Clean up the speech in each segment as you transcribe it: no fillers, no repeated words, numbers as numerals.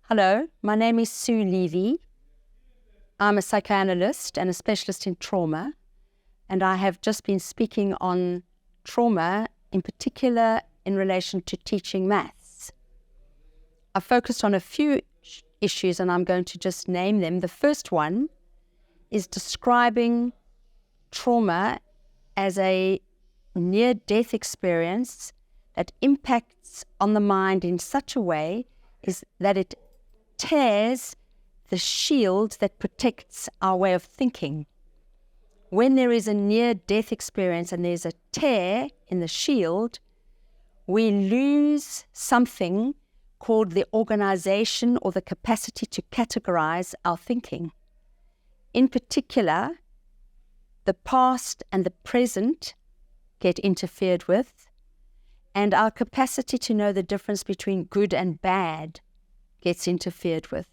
Hello, my name is Sue Levy. I'm a psychoanalyst and a specialist in trauma, and I have just been speaking on trauma, in particular in relation to teaching maths. I focused on a few issues, and I'm going to just name them. The first one is describing trauma as a near-death experience that impacts on the mind in such a way is that it tears the shield that protects our way of thinking. When there is a near-death experience and there's a tear in the shield, we lose something called the organization or the capacity to categorize our thinking. In particular, the past and the present get interfered with, and our capacity to know the difference between good and bad gets interfered with.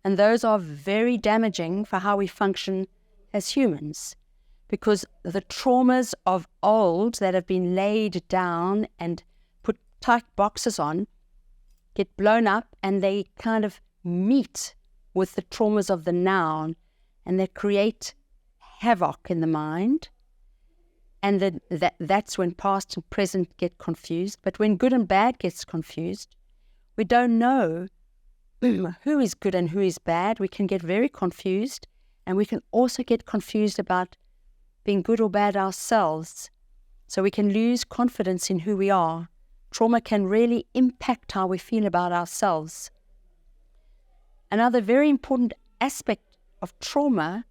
And those are very damaging for how we function as humans, because the traumas of old that have been laid down and put tight boxes on get blown up, and they kind of meet with the traumas of the now, and they create havoc in the mind. And that's when past and present get confused. But when good and bad gets confused, we don't know who is good and who is bad. We can get very confused, and we can also get confused about being good or bad ourselves. So we can lose confidence in who we are. Trauma can really impact how we feel about ourselves. Another very important aspect of trauma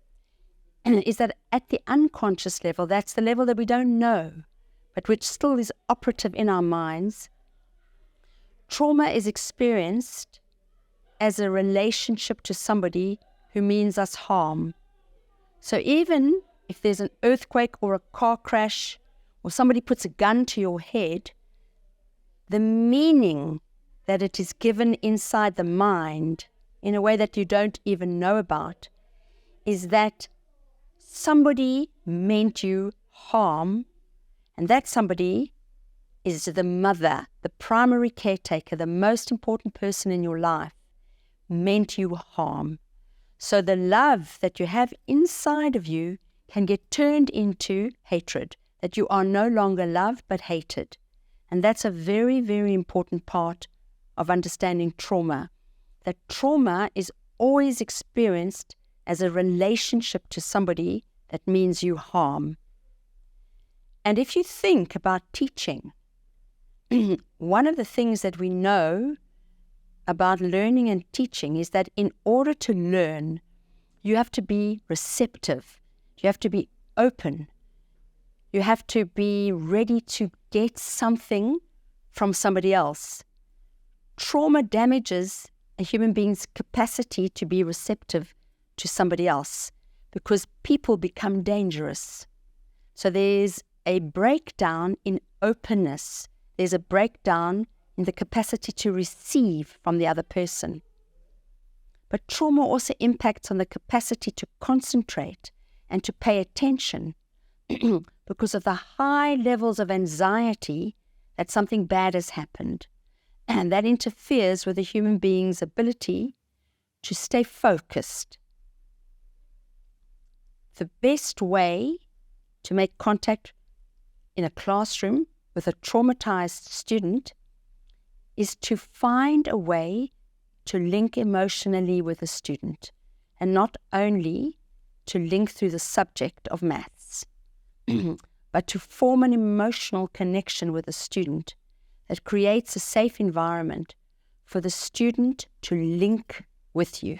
is that at the unconscious level, that's the level that we don't know, but which still is operative in our minds, trauma is experienced as a relationship to somebody who means us harm. So even if there's an earthquake or a car crash, or somebody puts a gun to your head, the meaning that it is given inside the mind in a way that you don't even know about is that somebody meant you harm, and that somebody is the mother, the primary caretaker, the most important person in your life, meant you harm. So the love that you have inside of you can get turned into hatred, that you are no longer loved but hated. And that's a very, very important part of understanding trauma, that trauma is always experienced as a relationship to somebody that means you harm. And if you think about teaching, one of the things that we know about learning and teaching is that in order to learn, you have to be receptive. You have to be open. You have to be ready to get something from somebody else. Trauma damages a human being's capacity to be receptive to somebody else because people become dangerous. So there's a breakdown in openness. There's a breakdown in the capacity to receive from the other person. But trauma also impacts on the capacity to concentrate and to pay attention because of the high levels of anxiety that something bad has happened. And that interferes with a human being's ability to stay focused. The best way to make contact in a classroom with a traumatized student is to find a way to link emotionally with a student, and not only to link through the subject of maths, but to form an emotional connection with a student that creates a safe environment for the student to link with you.